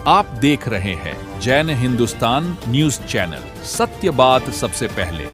आप देख रहे हैं जैन हिंदुस्तान न्यूज चैनल, सत्य बात सबसे पहले।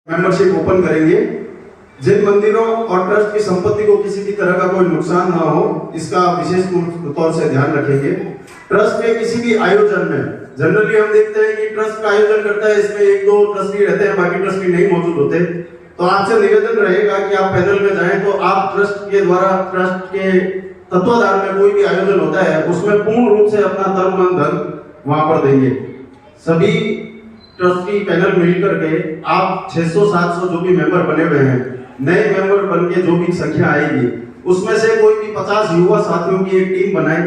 मेंबरशिप ओपन करेंगे। जिन मंदिरों और ट्रस्ट की संपत्ति को किसी भी तरह का कोई नुकसान ना हो, इसका विशेष तौर से ध्यान रखेंगे। ट्रस्ट के किसी भी आयोजन में जनरली हम देखते हैं कि ट्रस्ट का आयोजन करता है, इसमें एक दो ट्रस्टी रहते हैं, बाकी ट्रस्टी नहीं मौजूद होते। तो आपसे निवेदन रहेगा कि आप पैनल में जाएं तो आप ट्रस्ट के द्वारा, ट्रस्ट के तत्वाधान में कोई भी आयोजन होता है उसमें पूर्ण रूप से अपना तन मन धन वहां पर देंगे। सभी ट्रस्टी पैनल मिलकर के आप 600-700 जो भी मेंबर बने हुए हैं, नए मेंबर बन के जो भी संख्या आएगी उसमें से कोई भी 50 युवा साथियों की एक टीम बनाएं।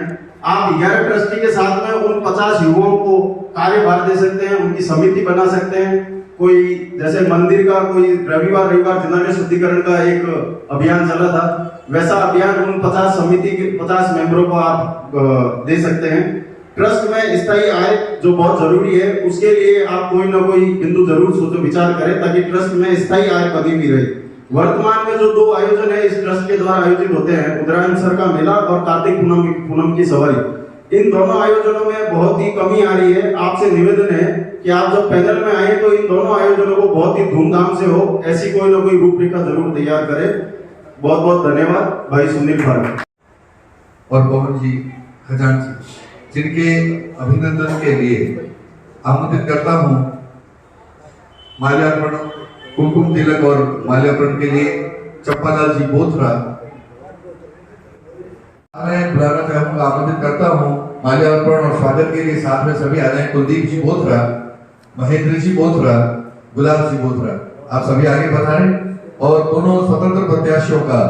आप 11 ट्रस्टी के साथ में उन 50 युवाओं को कार्यभार दे सकते हैं, उनकी समिति बना सकते हैं। कोई जैसे मंदिर का कोई रविवार जिनालय शुद्धिकरण का एक अभियान चला था, वैसा अभियान उन 50 समिति के 50 मेंबरों को आप दे सकते हैं। ट्रस्ट में स्थायी आय जो बहुत जरूरी है, उसके लिए आप कोई ना कोई बिंदु जरूर सोचो, विचार करें ताकि ट्रस्ट में स्थायी आय बनी भी रहे। वर्तमान में जो 2 आयोजन है इस ट्रस्ट के द्वारा आयोजित होते हैं, उत्तरायणसर का मेला और कार्तिक पूनम की सवारी, इन दोनों आयोजनों में बहुत ही कमी आ रही है। आपसे निवेदन है कि आप जब पैनल में आए तो इन दोनों आयोजनों को बहुत ही धूमधाम से हो, ऐसी कोई ना कोई रूपरेखा जरूर तैयार करें। बहुत बहुत धन्यवाद भाई सुनील फारूक और पवन जी, खजांची, जिनके अभिनंदन के लिए आमंत्रित करता हूं। माल्यार्पण, कुमकुम तिलक और माल्यार्पण के लिए चप्पालाल जी बोथरा, मैं बुलाना चाहूंगा, आमंत्रित करता हूं। माल्यार्पण और स्वागत के लिए साथ में सभी आ जाए। कुलदीप जी बोथरा, महेंद्र जी बोथरा, गुलाब जी बोथरा, आप सभी आगे बढ़ाएं और दोनों स्वतंत्र प्रत्याशियों का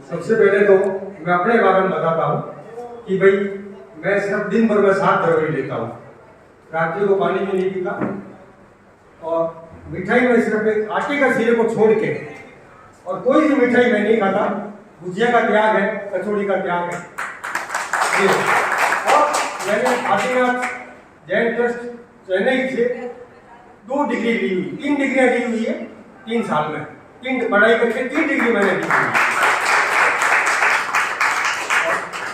सबसे पहले तो मैं अपने बारे में बताता हूँ कि भाई मैं सिर्फ दिन भर में 7 दवाई लेता हूँ, रात्रि को पानी भी नहीं पीता और मिठाई में सिर्फ एक आटे का सीरे को छोड़ के और कोई भी मिठाई मैं नहीं खाता। भुजिया का त्याग है, कचौड़ी का त्याग है। और मैंने आदिनाथ जैन ट्रस्ट चेन्नई से 2 डिग्री ली हुई, 3 डिग्रियां ली हुई है 3 साल में, 3 पढ़ाई करके 3 डिग्री मैंने ली हुई।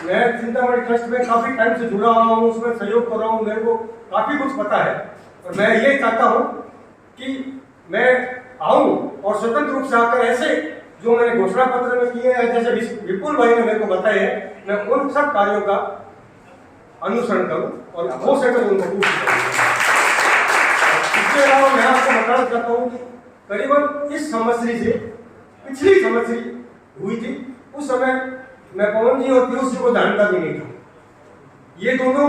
मैं चिंतामणि ट्रस्ट में काफी टाइम से जुड़ा हुआ हूँ, उसमें सहयोग कर रहा हूँ, मेरे को काफी कुछ पता है और मैं ये चाहता हूँ कि मैं आऊँ और स्वतंत्र रूप से आकर ऐसे जो मैंने घोषणा पत्र में किए हैं, जैसे विपुल भाई ने मेरे को बताए हैं, मैं उन सब कार्यों का अनुसरण करूँ और हो सके तो उनको पूछ करूँ। इसके अलावा मैं आपको बताना चाहता हूँ कि करीबन इस संवत्सरी से पिछली संवत्सरी हुई थी, उस समय मैं पवन जी और पीयूष जी को जानता भी नहीं था। ये दोनों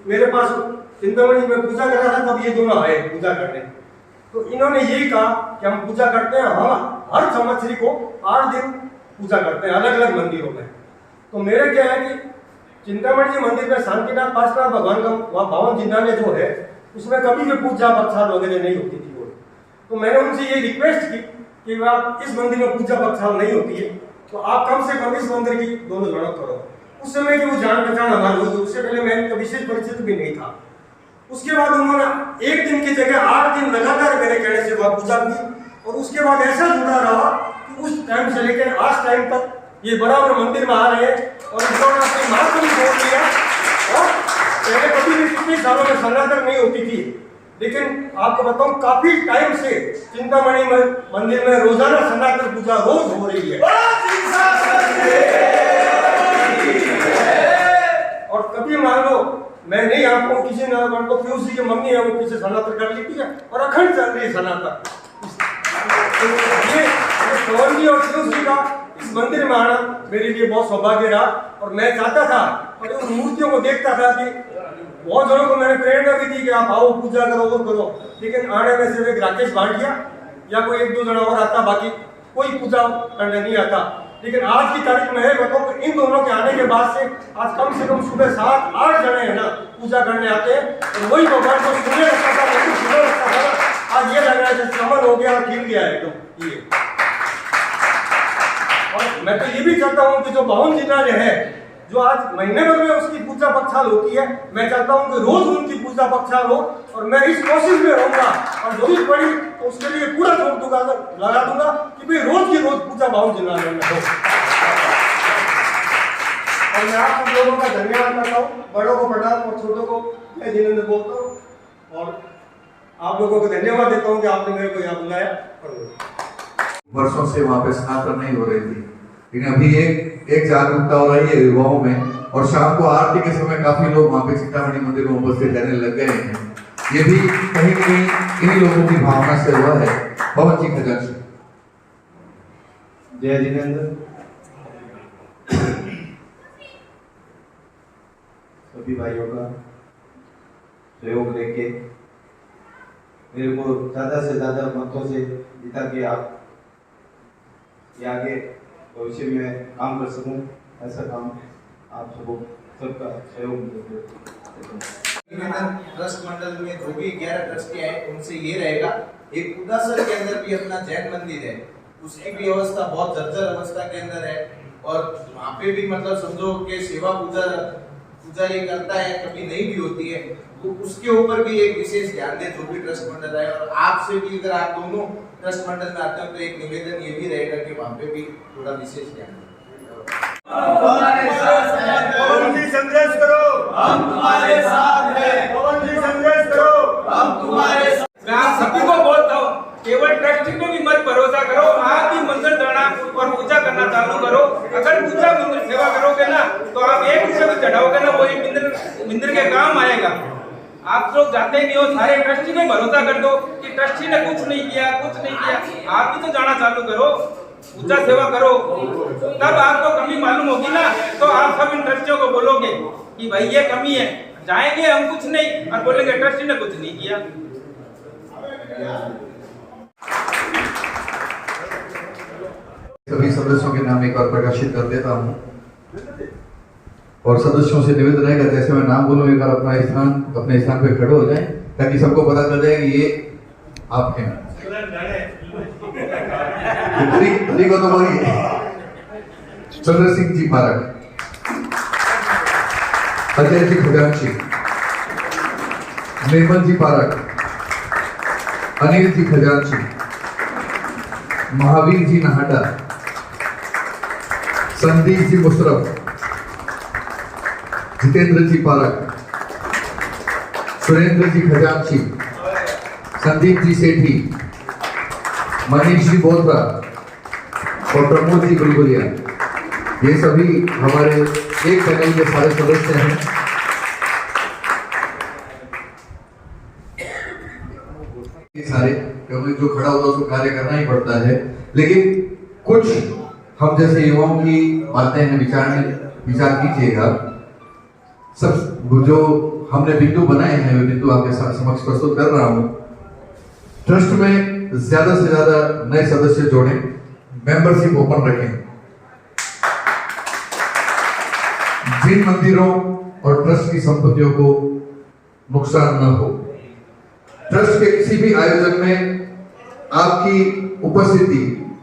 मेरे पास चिंतामणि में पूजा कर रहा था, तब ये दोनों आए पूजा करने। तो इन्होंने यही कहा कि हम पूजा करते हैं, हम हर संवत्सरी को 8 दिन पूजा करते हैं अलग अलग मंदिरों में। तो मेरे क्या है कि चिंतामणि जी मंदिर में शांतिनाथ पासनाथ भगवान का वहाँ भवन जिन्नाने जो है उसमें कभी भी पूजा बख्शाल वगैरह नहीं होती थी वो। तो मैंने उनसे ये रिक्वेस्ट की कि आप इस मंदिर में पूजा बख्शाल नहीं होती है तो आप कम से कम इस मंदिर की दोनों लड़क करो। उस समय की वो जान पहचान हमारी हुई, उससे पहले मैं इनका विशेष परिचित भी नहीं था। उसके बाद उन्होंने 1 दिन की जगह 8 दिन लगातार मेरे कहने से वह पूजा की और उसके बाद ऐसा जुड़ा रहा कि उस टाइम से लेकर आज टाइम तक ये बराबर मंदिर में आ रहे हैं और इन्होंने अपने महत्व को जोड़ दिया और सनातन नहीं होती थी, लेकिन आपको बताऊं काफी टाइम से चिंतामणि मंदिर में रोजाना सनातन पूजा रोज हो रही है। और कभी मान लो मैं नहीं आपको किसी ने मान लो पीयूसी की मम्मी है वो पीछे सनातन कर लेती है और अखंड चल रही है सनातन। ये पवन जी और पीयूसी का इस मंदिर में आना मेरे लिए बहुत सौभाग्य रहा और मैं चाहता था और उन मूर्तियों को देखता था कि बहुत जनों को मैंने प्रेरणा भी दी कि आप आओ पूजा करो वो करो, लेकिन आने में सिर्फ एक राकेश भाटिया या कोई एक दो जना और आता, बाकी कोई पूजा करने नहीं आता। लेकिन आज की तारीख में है बताओ इन दोनों के आने के बाद से आज कम से कम सुबह 7-8 जने है ना पूजा करने आते हैं और वही भगवान को सुबह रखता था लेकिन सुबह रखता था, आज ये लग रहा है जैसे अमन हो गया और खिल गया है एकदम ये। और मैं तो ये भी चाहता हूँ कि जो बाहुन जिला है जो आज महीने भर में उसकी पूजा पक्षाल होती है, मैं चाहता हूँ कि रोज उनकी पूजा पक्षाल हो और मैं इस कोशिश में रहूंगा और जो भी पड़ी तो उसके लिए पूरा जोर दूंगा लगा दूंगा कि भाई रोज की रोज पूजा बाहुन जिला में हो। और मैं आप सब लोगों का धन्यवाद करता हूँ, बड़ों को प्रणाम और छोटों को मैं जिन्होंने बोलता हूँ और आप लोगों को धन्यवाद देता हूँ कि आपने मेरे को यहाँ बुलाया। वर्षों से वहाँ पे स्नातन नहीं हो रही थी, लेकिन अभी एक जागरूकता हो रही है युवाओं में और शाम को आरती के समय काफी लोग वहाँ पे चिंतामणि मंदिर में उपस्थित रहने लग गए हैं। ये भी कहीं न कहीं इन्हीं लोगों की भावना से हुआ है। पवन जी खजांची। जय जिनेंद्र। सभी भाइयों का सहयोग लेके मेरे को ज्यादा से ज्यादा मतों से जिता के आप ये आगे भविष्य में काम कर सकूं, ऐसा काम आप सबका सहयोग ट्रस्ट मंडल में जो भी 11 ट्रस्टी हैं उनसे ये रहेगा, एक उदासर के अंदर भी अपना जैन मंदिर है, उसकी भी अवस्था बहुत जर्जर अवस्था के अंदर है और वहाँ पे भी मतलब समझो कि सेवा पुजारी करता है कभी नहीं भी होती है, तो उसके ऊपर भी एक विशेष ध्यान दे जो भी ट्रस्ट मंडल है। और आपसे भी अगर आप दोनों ट्रस्ट मंडल में आते हो तो एक निवेदन ये भी रहेगा कि वहाँ पे भी थोड़ा विशेष ध्यान दें। पवन जी संदेश करो, हम तुम्हारे साथ हैं। पवन जी संदेश करो, हम तुम्हारे साथ। मैं आप सभी को बोलता हूँ केवल ट्रस्टी पे भी मत भरोसा करो, आप भी मंदिर जाना और पूजा करना चालू करो। अगर पूजा मंदिर सेवा करोगे ना तो आप 1 रुपये भी चढ़ाओगे ना वो एक मंदिर के काम आएगा। आप लोग जाते नहीं हो, सारे ट्रस्टी पे भरोसा कर दो कि ट्रस्टी ने कुछ नहीं किया। आप भी तो जाना चालू करो, पूजा सेवा करो, तब आपको कमी मालूम होगी ना तो आप सब इन ट्रस्टियों को बोलोगे कि भाई ये कमी है। जाएंगे हम कुछ नहीं और बोलेंगे ट्रस्टी ने कुछ नहीं किया। सभी सदस्यों के नाम एक बार प्रकाशित कर देता हूँ और सदस्यों से निवेदन रहेगा जैसे मैं नाम बोलूँ एक बार अपने स्थान पे खड़े हो जाएं ताकि सबको पता चल जाए कि ये आप हैं। को तो बोलिए। चंद्र सिंह जी पारक, अजय जी खजांची, निर्मल जी पारक, अनिल जी खजांची, महावीर जी नाहटा, संदीप जी मुशरफ, जितेंद्र जी पारक, सुरेंद्र जी खजांची, संदीप जी सेठी, मनीष जी बोथरा और प्रमोद जी बुलबुलिया, ये सभी हमारे एक पैनल के सारे सदस्य हैं। सारे क्योंकि जो खड़ा होता है उसको कार्य करना ही पड़ता है, लेकिन कुछ हम जैसे युवाओं की बातें हैं विचार कीजिएगा। सब जो हमने बिंदु बनाए हैं वे बिंदु आपके समक्ष प्रस्तुत कर रहा हूं। ट्रस्ट में ज्यादा से ज्यादा नए सदस्य जोड़ें, मेंबरशिप ओपन रखें। जिन मंदिरों और ट्रस्ट की संपत्तियों को नुकसान न हो, ट्रस्ट के किसी भी आयोजन में आपकी उपस्थिति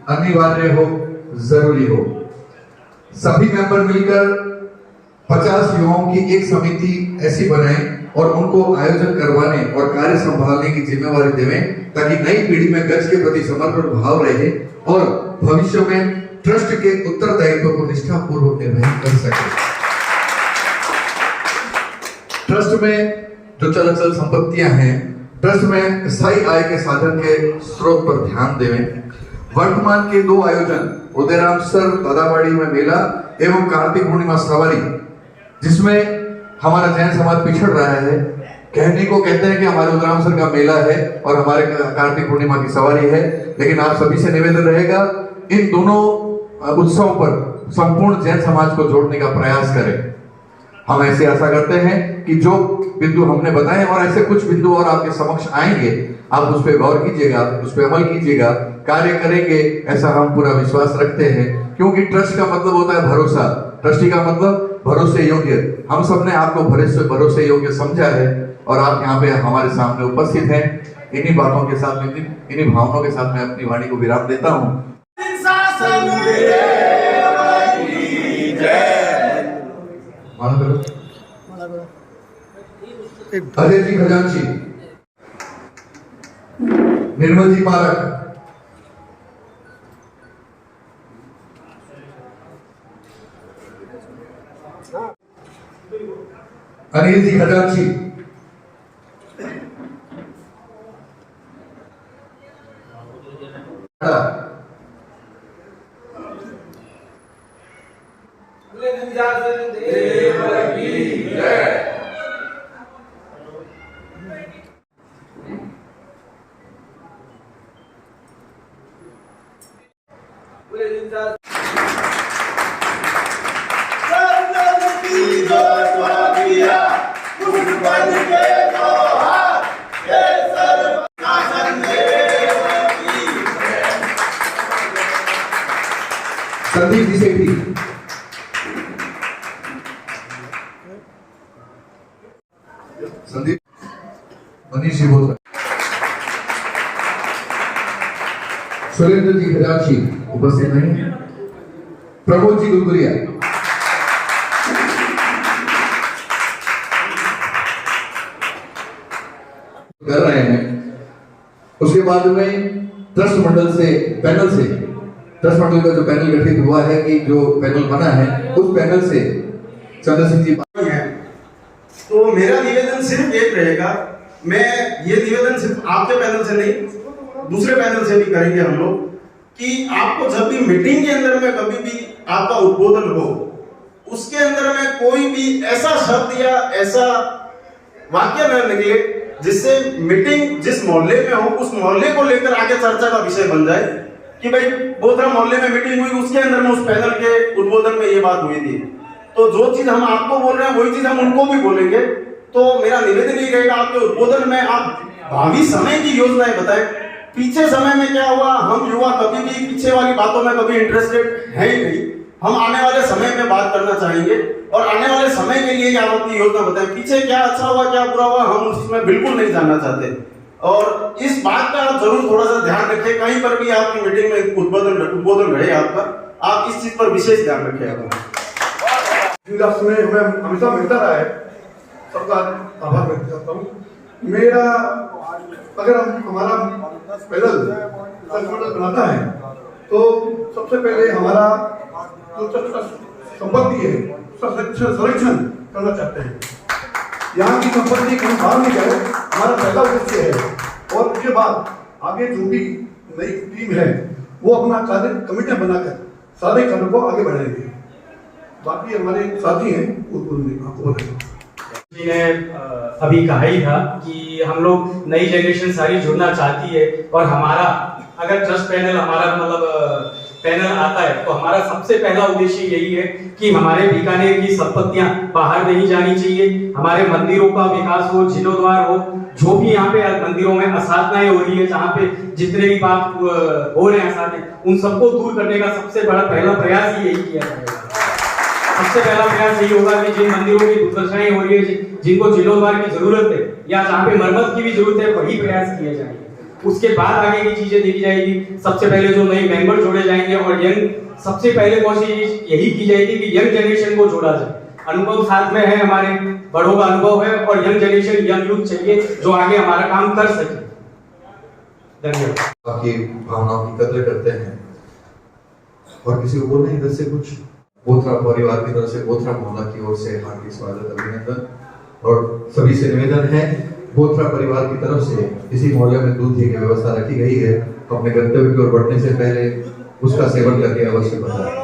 अनिवार्य हो, जरूरी हो। सभी मेंबर मिलकर 50 युवाओं की एक समिति ऐसी बनाएं और उनको आयोजन करवाने और कार्य संभालने की जिम्मेवारी देवें ताकि नई पीढ़ी में गज के प्रति समर्पण भाव रहे और भविष्य में ट्रस्ट के उत्तरदायित्व को निष्ठापूर्वक निर्वहन कर सके। ट्रस्ट में जो चल अचल संपत्तियां हैं ट्रस्ट में स्थायी आय के साधन के स्रोत पर ध्यान देवें। वर्तमान के 2 आयोजन उदयराम सर दादाबाड़ी में मेला एवं कार्तिक पूर्णिमा सवारी, जिसमें हमारा जैन समाज पिछड़ रहा है। कहने को कहते हैं कि हमारे उदयराम सर का मेला है और हमारे कार्तिक पूर्णिमा की सवारी है, लेकिन आप सभी से निवेदन रहेगा इन दोनों उत्सवों पर संपूर्ण जैन समाज को जोड़ने का प्रयास करें। हम ऐसे आशा करते हैं कि जो बिंदु हमने बताए और ऐसे कुछ बिंदु और आपके समक्ष आएंगे, आप उस पर गौर कीजिएगा, उस पर अमल कीजिएगा, कार्य करेंगे, ऐसा हम पूरा विश्वास रखते हैं। क्योंकि ट्रस्ट का मतलब होता है भरोसा, ट्रस्टी का मतलब भरोसे योग्य। हम सबने आपको भरोसे योग्य समझा है और आप यहाँ पे हमारे सामने उपस्थित हैं। इन्हीं बातों के साथ में, इन्हीं भावनाओं के साथ मैं अपनी वाणी को विराम देता हूँ। अजय जी खजांची, निर्मल जी पारक, अनिल जी खजांची, संदीप जी सेठी, संदीप, मनीष जी बोल, सुरेंद्र जी खजांची उपस्थित नहीं, प्रमोद जी गुलगुरिया, कर रहे हैं। उसके बाद में ट्रस्ट मंडल से ट्रस्ट मंडल का जो पैनल गठित हुआ है कि जो पैनल बना है उस पैनल से चंद्र सिंह जी है। तो मेरा निवेदन सिर्फ एक रहेगा, मैं ये निवेदन सिर्फ आपके पैनल से नहीं दूसरे पैनल से भी करेंगे हम लोग, कि आपको जब भी मीटिंग के अंदर में कभी भी आपका उद्बोधन हो, उसके अंदर में कोई भी ऐसा शब्द या ऐसा वाक्य न निकले जिससे मीटिंग जिस मोहल्ले में हो उस मोहल्ले को लेकर आगे चर्चा का विषय बन जाए कि भाई बोधरा मोहल्ले में मीटिंग हुई, उसके अंदर में उस पैनल के उद्बोधन में ये बात हुई थी। तो जो चीज हम आपको बोल रहे हैं वही चीज हम उनको भी बोलेंगे। तो मेरा निवेदन ये रहेगा, आपके उद्बोधन में आप भावी समय की योजनाएं बताएं। पीछे समय में क्या हुआ, हम युवा कभी भी पीछे वाली बातों में कभी इंटरेस्टेड है ही नहीं। हम आने वाले समय में बात करना चाहेंगे और आने वाले समय के लिए आप अपनी योजना बताएं। पीछे क्या अच्छा हुआ क्या बुरा हुआ हम उसमें बिल्कुल नहीं जानना चाहते। और इस बात का आप जरूर थोड़ा सा ध्यान रखें, कहीं पर भी आपकी मीटिंग में उद्बोधन रहे आपका, आप इस चीज पर विशेष ध्यान रखें। में हमें हमेशा मिलता रहा है, सबका आभार व्यक्त करता हूँ। मेरा अगर हमारा पैनल बनाता है तो सबसे पहले हमारा जो संपत्ति है उसका संरक्षण करना चाहते हैं। यहाँ की संपत्ति कहीं बाहर नहीं जाए, हमारा पहला उद्देश्य है। और उसके बाद आगे जो भी नई टीम है वो अपना कार्य कमेटियां बनाकर सारे कार्यों को आगे बढ़ाएंगे। बाकी हमारे साथी हैं आपको बताएंगे। ने अभी कहा ही था कि हम लोग नई जनरेशन सारी जुड़ना चाहती है और हमारा अगर ट्रस्ट पैनल हमारा मतलब पैनल आता है तो हमारा सबसे पहला उद्देश्य यही है कि हमारे बीकानेर की संपत्तियां बाहर नहीं जानी चाहिए। हमारे मंदिरों का विकास हो, जीर्णोद्धार हो, जो भी यहाँ पे मंदिरों में असाधनाएं हो रही है, जहाँ पे जितने भी बात हो रहे हैं असाधनाएं, उन सबको दूर करने का सबसे बड़ा पहला प्रयास ही यही किया जाएगा। सबसे पहला प्रयास यही होगा कि जिन मंदिरों की दुर्दशाएं हो रही है, जिनको जीर्णोद्धार की जरूरत है या जहाँ पे मरम्मत की भी जरूरत है, वही प्रयास किए जाएंगे। उसके बाद आगे की चीजें देखी जाएगी। सबसे पहले जो नए मेंबर जोड़े जाएंगे और यंग सबसे पहले कोशिश यही की जाएगी कि यंग जनरेशन को जोड़ा जाए। अनुभव साथ में है, हमारे बड़ों का अनुभव है और यंग जनरेशन यंग यूथ चाहिए जो आगे हमारा काम कर सके। धन्यवाद। आपकी भावनाओं की कदर करते हैं। और किसी को बोलना इधर से कुछ बोथरा परिवार की तरफ से, बोथरा मोहल्ला की ओर से हार्दिक स्वागत, अभिनंदन। और सभी से निवेदन है, बोथरा परिवार की तरफ से इसी मोहल्ले में दूध घी की व्यवस्था रखी गई है। अपने गंतव्य की ओर बढ़ने से पहले उसका सेवन करके अवश्य बताएं।